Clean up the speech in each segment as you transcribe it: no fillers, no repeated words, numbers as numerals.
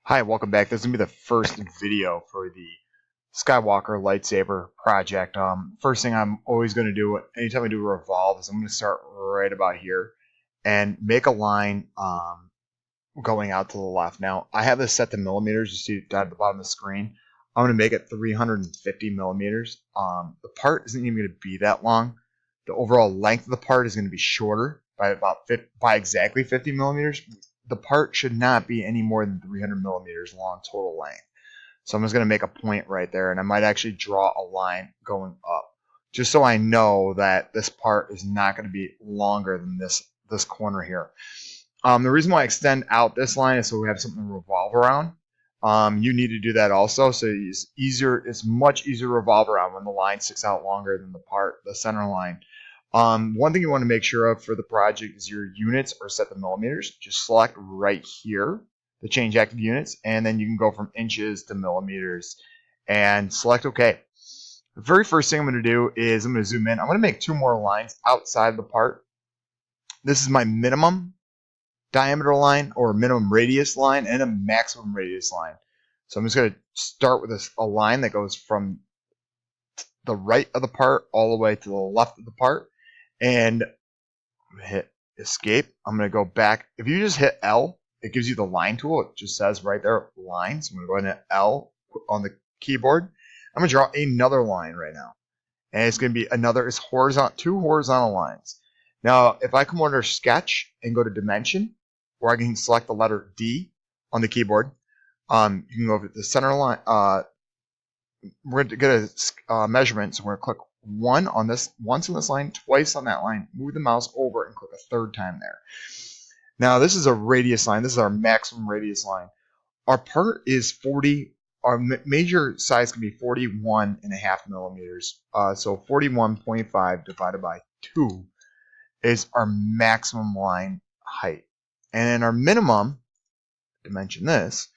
Hi, welcome back. This is going to be the first video for the Skywalker lightsaber project. First thing I'm always going to do anytime I do a revolve is I'm going to start right about here and make a line going out to the left. Now, I have this set to millimeters. You see it down at the bottom of the screen. I'm going to make it 350 millimeters. The part isn't even going to be that long. The overall length of the part is going to be shorter by exactly 50 millimeters. The part should not be any more than 300 millimeters long total length. So I'm just going to make a point right there, and I might actually draw a line going up, just so I know that this part is not going to be longer than this corner here. The reason why I extend out this line is so we have something to revolve around. You need to do that also, so it's much easier to revolve around when the line sticks out longer than the center line. One thing you want to make sure of for the project is your units are set to millimeters. Just select right here to change active units, and then you can go from inches to millimeters and select OK. The very first thing I'm going to do is I'm going to zoom in. I'm going to make two more lines outside the part. This is my minimum diameter line or minimum radius line and a maximum radius line. So I'm just going to start with a line that goes from the right of the part all the way to the left of the part. And I'm going to hit escape. I'm going to go back. If you just hit L, it gives you the line tool. It just says right there, line. So I'm going to go ahead and hit L on the keyboard. I'm going to draw another line right now. And it's going to be it's horizontal, two horizontal lines. Now, if I come under sketch and go to dimension, or I can select the letter D on the keyboard, you can go over to the center line. We're going to get a measurement, so we're going to click once on this line, twice on that line, move the mouse over and click a third time there. Now this is a radius line. This is our maximum radius line. Our part is 40. Our major size can be 41.5 millimeters. So 41.5 divided by 2 is our maximum line height. And then our minimum, dimension this,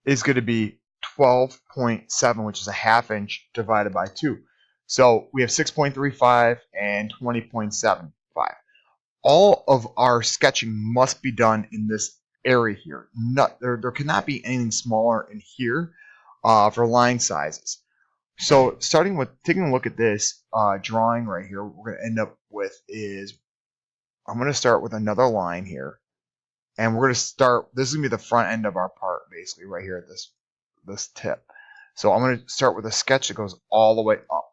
is going to be 12.7, which is a ½ inch divided by 2. So we have 6.35 and 20.75. All of our sketching must be done in this area here. There cannot be anything smaller in here for line sizes. So starting with taking a look at this drawing right here, what we're going to end up with is I'm going to start with another line here. And we're going to start, this is going to be the front end of our part basically right here at this tip. So I'm going to start with a sketch that goes all the way up.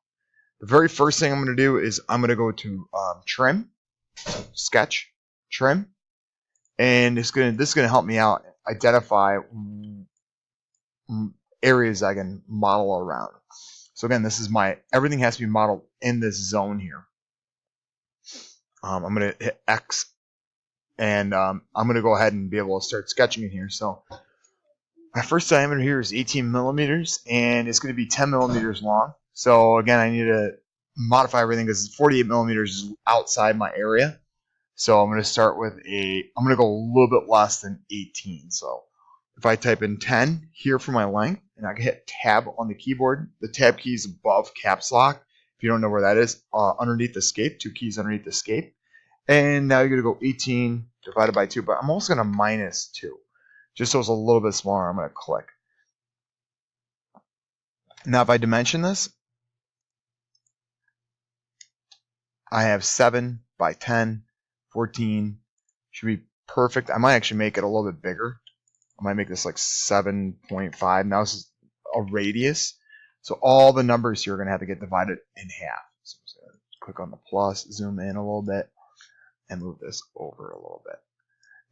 The very first thing I'm going to do is I'm going to go to trim, sketch, trim, and this is going to help me out identify areas I can model around. So again, this is everything has to be modeled in this zone here. I'm going to hit X, and I'm going to go ahead and be able to start sketching in here. So my first diameter here is 18 millimeters, and it's going to be 10 millimeters long. So again, I need to modify everything because 48 millimeters is outside my area. So I'm going to start with I'm going to go a little bit less than 18. So if I type in 10 here for my length, and I can hit tab on the keyboard, the tab key is above caps lock. If you don't know where that is, underneath escape, 2 keys underneath escape. And now you're going to go 18 divided by 2, but I'm also going to minus 2. Just so it's a little bit smaller, I'm going to click. Now if I dimension this, I have 7 by 10, 14, should be perfect. I might actually make it a little bit bigger. I might make this like 7.5. Now this is a radius. So all the numbers here are going to have to get divided in half. So I'm just going to click on the plus, zoom in a little bit, and move this over a little bit.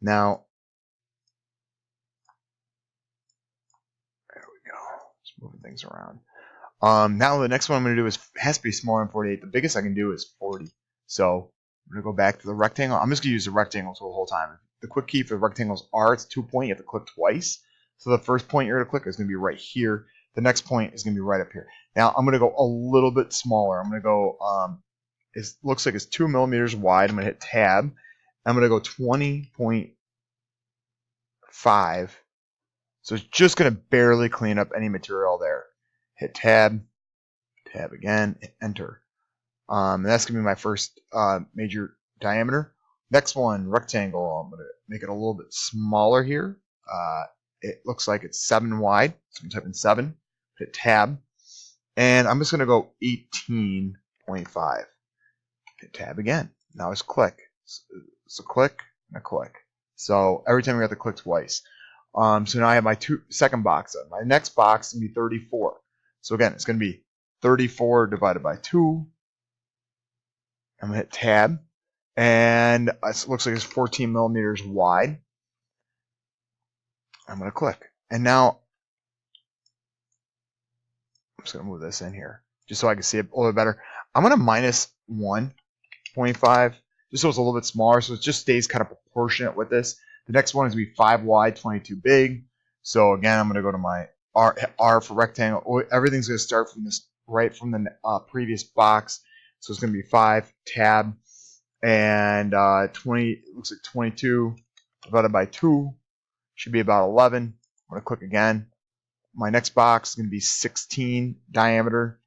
Now, there we go. Just moving things around. Now the next one I'm going to do has to be smaller than 48. The biggest I can do is 40. So I'm going to go back to the rectangle. I'm just going to use the rectangle tool the whole time. The quick key for the rectangles R, it's 2 point. You have to click twice. So the first point you're going to click is going to be right here. The next point is going to be right up here. Now I'm going to go a little bit smaller. I'm going to go, it looks like it's 2 millimeters wide. I'm going to hit tab. I'm going to go 20.5. So it's just going to barely clean up any material there. Hit tab, tab again, hit enter. And that's going to be my first major diameter. Next one, rectangle. I'm going to make it a little bit smaller here. it looks like it's 7 wide. So I'm typing 7, hit tab, and I'm just going to go 18.5. Hit tab again. Now it's click. So click and a click. So every time we have to click twice. So now I have my second box up. My next box is going to be 34. So again, it's going to be 34 divided by 2. I'm going to hit tab. And it looks like it's 14 millimeters wide. I'm going to click. And now I'm just going to move this in here just so I can see it a little bit better. I'm going to minus 1.5 just so it's a little bit smaller, so it just stays kind of proportionate with this. The next one is going to be 5 wide, 22 big. So again, I'm going to go to my R for rectangle. Everything's going to start from this right from the previous box. So it's going to be 5, tab, and 20. Looks like 22 divided by 2 should be about 11. I'm going to click again. My next box is going to be 16 diameter.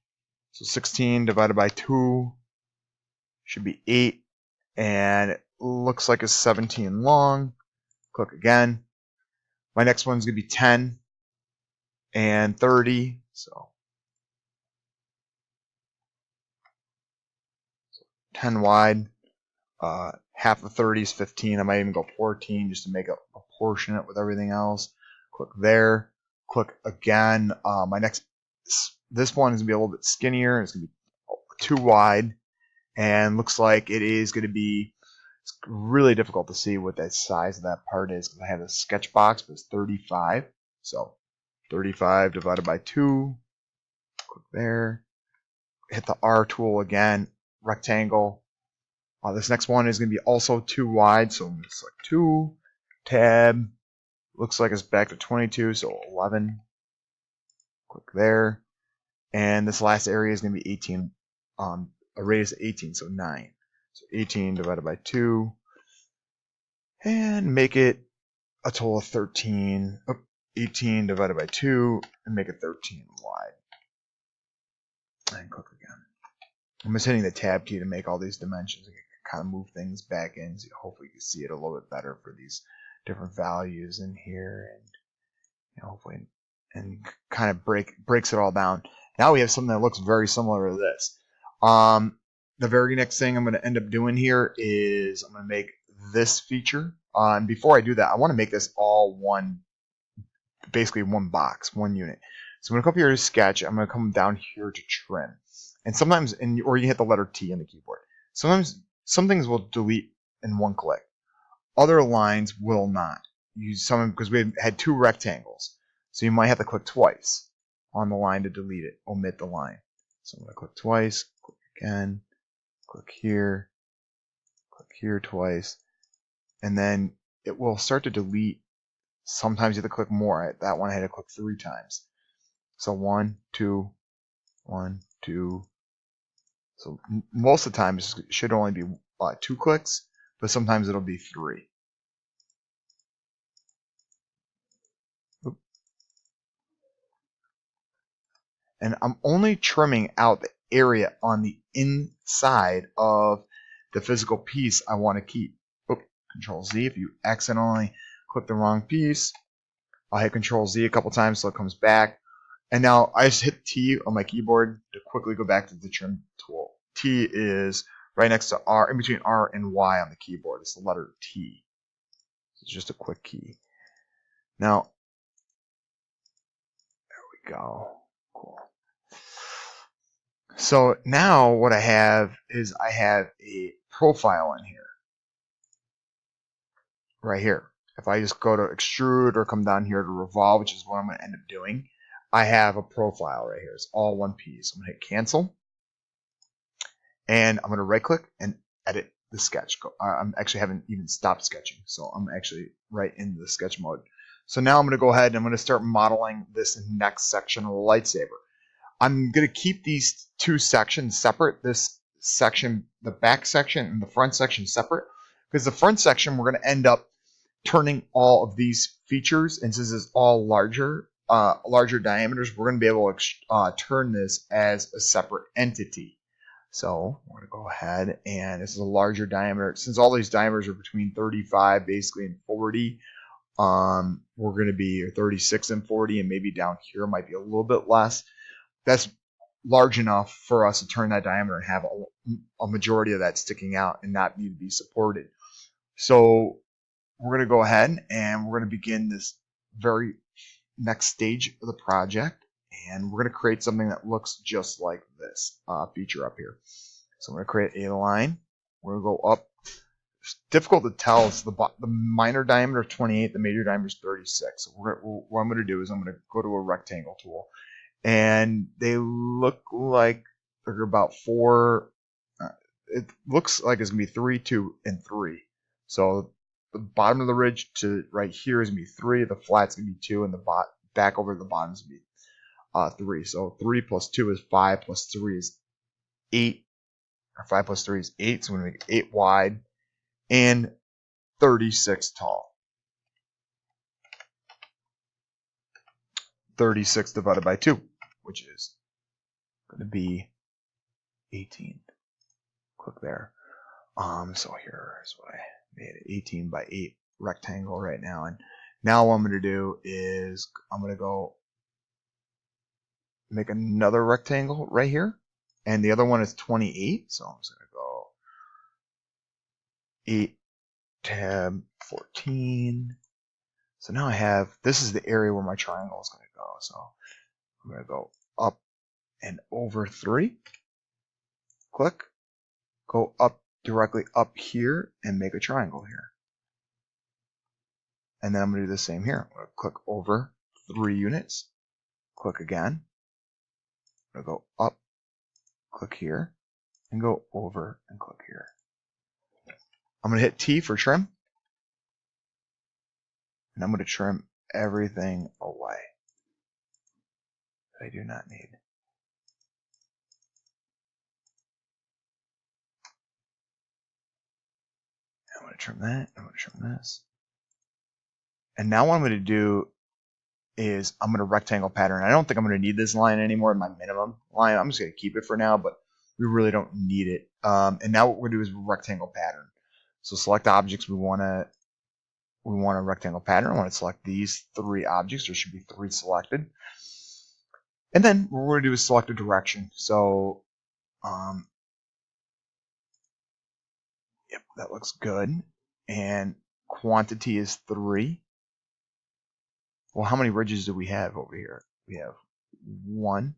So 16 divided by 2 should be 8. And it looks like it's 17 long. Click again. My next one's going to be 10 and 30. So 10 wide. Half of 30 is 15. I might even go 14 just to make it proportionate with everything else. Click there. Click again. This one is going to be a little bit skinnier. It's going to be 2 wide. And looks like it is going to be, it's really difficult to see what that size of that part is because I have a sketch box, but it's 35. So 35 divided by 2. Click there. Hit the R tool again. Rectangle. This next one is going to be also 2 wide. So I'm going to select 2. Tab. Looks like it's back to 22. So 11. Click there. And this last area is going to be 18. A radius of 18, so 9. So 18 divided by 2. And make it a total of 13. 18 divided by 2. And make it 13 wide. And click again. I'm just hitting the tab key to make all these dimensions. I can kind of move things back in. So hopefully you can see it a little bit better for these different values in here. And hopefully, and kind of breaks it all down. Now we have something that looks very similar to this. The very next thing I'm going to end up doing here is I'm going to make this feature. And before I do that, I want to make this all basically one box, one unit. So I'm going to come up here to sketch. I'm going to come down here to trim. And sometimes, or you hit the letter T on the keyboard. Sometimes some things will delete in one click. Other lines will not. Because we had 2 rectangles. So you might have to click twice on the line to delete it. Omit the line. So I'm going to click twice, click again, click here twice, and then it will start to delete. Sometimes you have to click more. That one I had to click 3 times. So 1, 2, 1, 2. So most of the time it should only be 2 clicks, but sometimes it'll be 3. And I'm only trimming out the area on the inside of the physical piece I want to keep. Control Z if you accidentally click the wrong piece. I'll hit Control Z a couple times so it comes back. And now I just hit T on my keyboard to quickly go back to the trim tool. T is right next to R, in between R and Y on the keyboard. It's the letter T. It's just a quick key. Now, there we go. Cool. So now what I have is I have a profile in here. Right here. If I just go to extrude or come down here to revolve, which is what I'm going to end up doing, I have a profile right here. It's all one piece. I'm going to hit cancel. And I'm going to right click and edit the sketch. I'm actually haven't even stopped sketching. So I'm actually right into the sketch mode. So now I'm going to go ahead and I'm going to start modeling this next section of the lightsaber. I'm going to keep these 2 sections separate. This section, the back section and the front section separate. Because the front section, we're going to end up turning all of these features. And since it's all larger diameters, we're going to be able to turn this as a separate entity. So we're going to go ahead and this is a larger diameter. Since all these diameters are between 35 basically and 40, we're going to be 36 and 40, and maybe down here might be a little bit less. That's large enough for us to turn that diameter and have a majority of that sticking out and not need to be supported. So we're going to go ahead and we're going to begin this very next stage of the project, and we're going to create something that looks just like this feature up here. So I'm going to create a line. We're going to go up. It's difficult to tell. It's the minor diameter is 28, the major diameter is 36. So what I'm going to do is I'm going to go to a rectangle tool, and they look like they're about 4. It looks like it's going to be 3, 2, and 3. So the bottom of the ridge to right here is going to be 3, the flat's going to be 2, and the back over the bottom is going to be 3. So 3 plus 2 is 5, plus 3 is 8, or 5 plus 3 is 8, so we're going to make 8 wide and 36 tall. 36 divided by 2, which is going to be 18. Click there. So here's what I made, 18 by 8 rectangle right now. And now what I'm going to do is I'm going to go make another rectangle right here. And the other one is 28. So I'm just going to go 8, tab, 14. So now I have, this is the area where my triangle is going to go. So I'm going to go up and over 3. Click. Go up directly up here and make a triangle here. And then I'm going to do the same here. I'm going to click over 3 units. Click again. I'm going to go up, click here, and go over and click here. I'm going to hit T for trim. And I'm going to trim everything away that I do not need. I'm going to trim that. I'm going to trim this. And now what I'm going to do is I'm going to rectangle pattern. I don't think I'm going to need this line anymore in my minimum line. I'm just going to keep it for now, but we really don't need it. And now what we're going to do is rectangle pattern. So select objects we want a rectangle pattern. I want to select these 3 objects. There should be 3 selected. And then what we're going to do is select a direction. So, yep, that looks good. And quantity is 3. Well, how many ridges do we have over here? We have 1,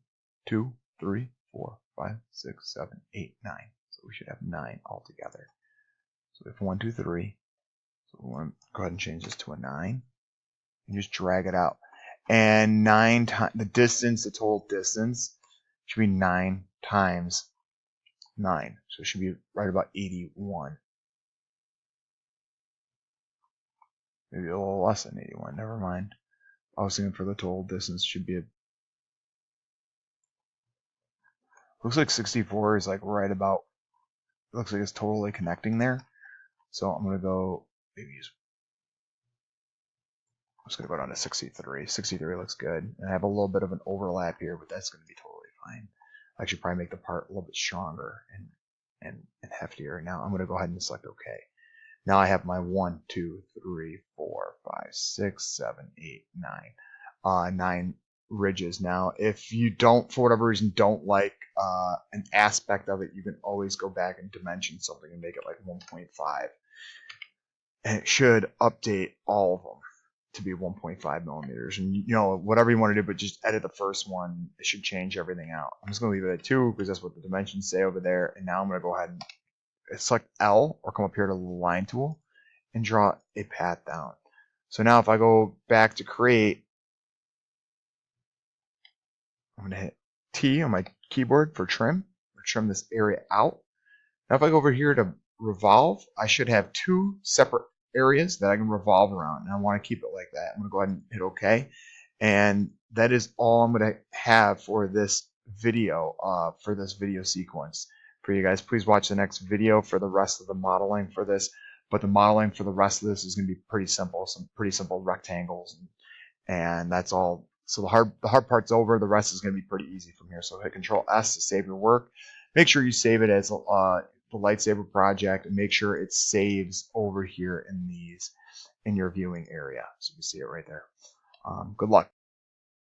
2, 3, 4, 5, 6, 7, 8, 9. So we should have 9 altogether. So we have 1, 2, 3. So we want to go ahead and change this to a 9. And just drag it out. And 9 times the distance, the total distance, should be 9 times 9. So it should be right about 81. Maybe a little less than 81. Never mind. I was thinking for the total distance should be looks like 64 is like right about, looks like it's totally connecting there. So I'm going to go, maybe use, I'm just going to go down to 63. 63 looks good. And I have a little bit of an overlap here, but that's going to be totally fine. I should probably make the part a little bit stronger and heftier. Now I'm going to go ahead and select OK. Now I have my 1, 2, 3, 4, 5, 6, 7, 8, 9. 9 ridges. Now, if you don't, for whatever reason, don't like an aspect of it, you can always go back and dimension something and make it like 1.5. And it should update all of them to be 1.5 millimeters. And you know, whatever you want to do, but just edit the first one. It should change everything out. I'm just going to leave it at 2 because that's what the dimensions say over there. And now I'm going to go ahead and select L or come up here to the line tool and draw a path down. So now if I go back to create, I'm going to hit T on my keyboard for trim, or trim this area out. Now if I go over here to revolve, I should have 2 separate areas that I can revolve around, and I want to keep it like that. I'm going to go ahead and hit OK, and that is all I'm going to have for this video, sequence. For you guys, please watch the next video for the rest of the modeling for this. But the modeling for the rest of this is going to be pretty simple, some pretty simple rectangles, and that's all. So the hard part's over. The rest is going to be pretty easy from here. So hit Control S to save your work. Make sure you save it as the Lightsaber project, and make sure it saves over here in these. in your viewing area. So you can see it right there. Good luck.